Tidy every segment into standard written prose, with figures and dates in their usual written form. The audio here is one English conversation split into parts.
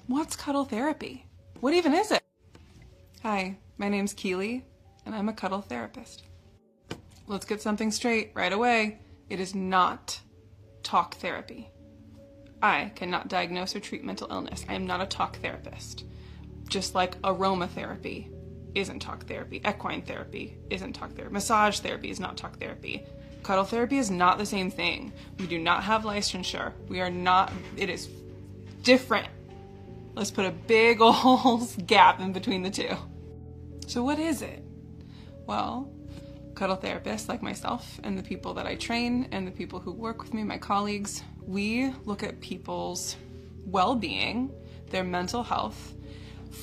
What's cuddle therapy? What even is it? Hi, my name's Keeley, and I'm a cuddle therapist. Let's get something straight right away. It is not talk therapy. I cannot diagnose or treat mental illness. I am not a talk therapist. Just like aromatherapy isn't talk therapy, equine therapy isn't talk therapy, massage therapy is not talk therapy. Cuddle therapy is not the same thing. We do not have licensure. We are not, it is different. Let's put a big old gap in between the two. So what is it? Well, cuddle therapists like myself and the people that I train and the people who work with me, my colleagues, we look at people's well-being, their mental health,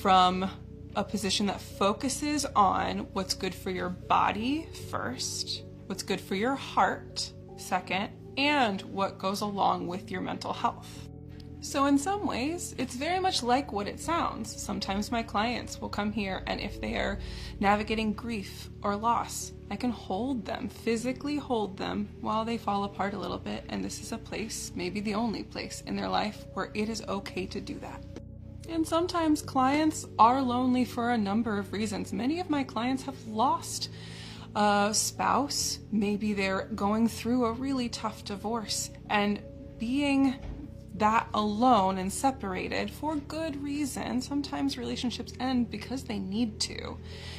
from a position that focuses on what's good for your body first, what's good for your heart second, and what goes along with your mental health. So in some ways, it's very much like what it sounds. Sometimes my clients will come here, and if they are navigating grief or loss, I can hold them, physically hold them while they fall apart a little bit. And this is a place, maybe the only place in their life, where it is okay to do that. And sometimes clients are lonely for a number of reasons. Many of my clients have lost a spouse. Maybe they're going through a really tough divorce, and being that alone and separated for good reason. Sometimes relationships end because they need to.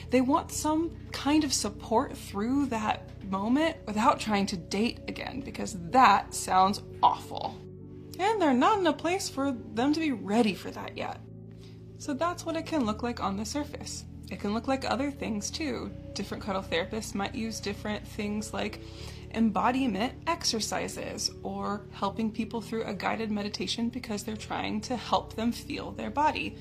They want some kind of support through that moment without trying to date again, because that sounds awful. And they're not in a place for them to be ready for that yet. So that's what it can look like on the surface. It can look like other things too. Different cuddle therapists might use different things like embodiment exercises or helping people through a guided meditation because they're trying to help them feel their body.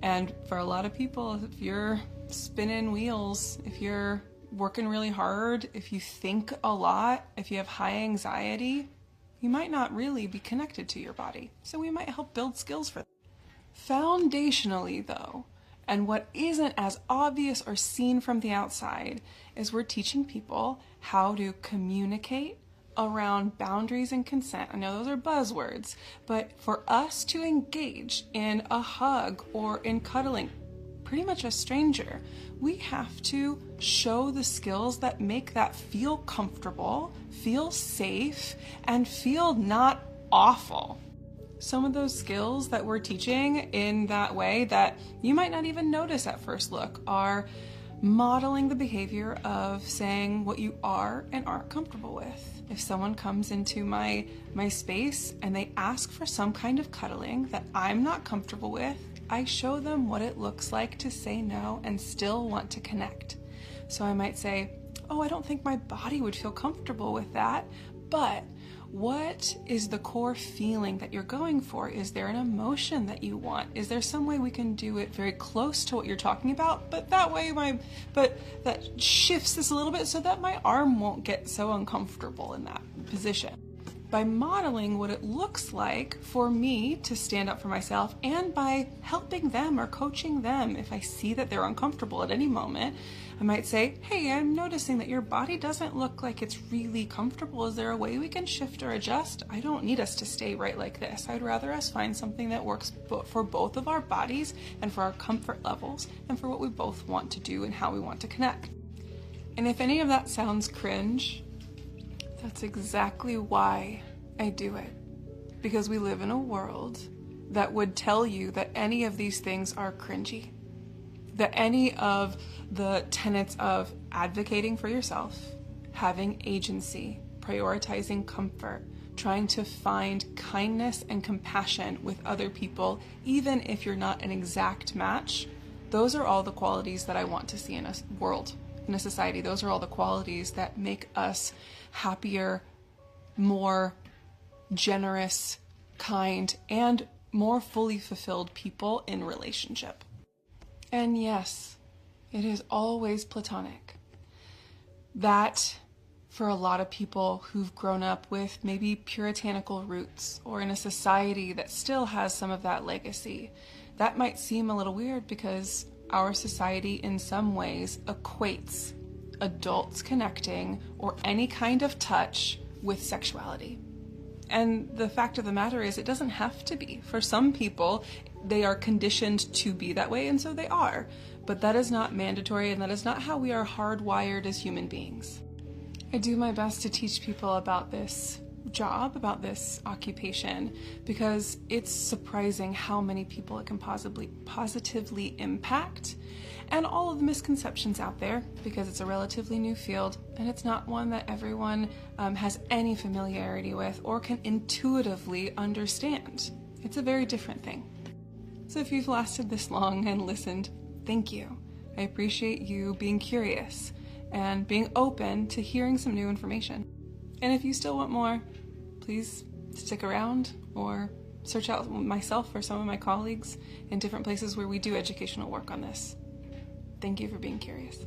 And for a lot of people, if you're spinning wheels, if you're working really hard, if you think a lot, if you have high anxiety, you might not really be connected to your body. So we might help build skills for that. Foundationally though, and what isn't as obvious or seen from the outside, is we're teaching people how to communicate around boundaries and consent. I know those are buzzwords, but for us to engage in a hug or in cuddling pretty much a stranger, we have to show the skills that make that feel comfortable, feel safe, and feel not awful. Some of those skills that we're teaching in that way that you might not even notice at first look are modeling the behavior of saying what you are and aren't comfortable with. If someone comes into my space and they ask for some kind of cuddling that I'm not comfortable with, I show them what it looks like to say no and still want to connect. So I might say, oh, I don't think my body would feel comfortable with that, but what is the core feeling that you're going for? Is there an emotion that you want? Is there some way we can do it very close to what you're talking about? But that way that shifts this a little bit so that my arm won't get so uncomfortable in that position. By modeling what it looks like for me to stand up for myself, and by helping them or coaching them if I see that they're uncomfortable at any moment, I might say, hey, I'm noticing that your body doesn't look like it's really comfortable. Is there a way we can shift or adjust? I don't need us to stay right like this. I'd rather us find something that works for both of our bodies and for our comfort levels and for what we both want to do and how we want to connect. And if any of that sounds cringe, that's exactly why I do it. Because we live in a world that would tell you that any of these things are cringy. That any of the tenets of advocating for yourself, having agency, prioritizing comfort, trying to find kindness and compassion with other people, even if you're not an exact match, those are all the qualities that I want to see in a world, in a society. Those are all the qualities that make us happier, more generous, kind, and more fully fulfilled people in relationship. And yes, it is always platonic. That, for a lot of people who've grown up with maybe puritanical roots or in a society that still has some of that legacy, that might seem a little weird because our society in some ways equates adults connecting or any kind of touch with sexuality. And the fact of the matter is, it doesn't have to be. For some people, they are conditioned to be that way, and so they are. But that is not mandatory, and that is not how we are hardwired as human beings. I do my best to teach people about this job, about this occupation, because it's surprising how many people it can positively impact, and all of the misconceptions out there, because it's a relatively new field and it's not one that everyone has any familiarity with or can intuitively understand. It's a very different thing. So if you've lasted this long and listened, thank you. I appreciate you being curious and being open to hearing some new information. And if you still want more, please stick around or search out myself or some of my colleagues in different places where we do educational work on this. Thank you for being curious.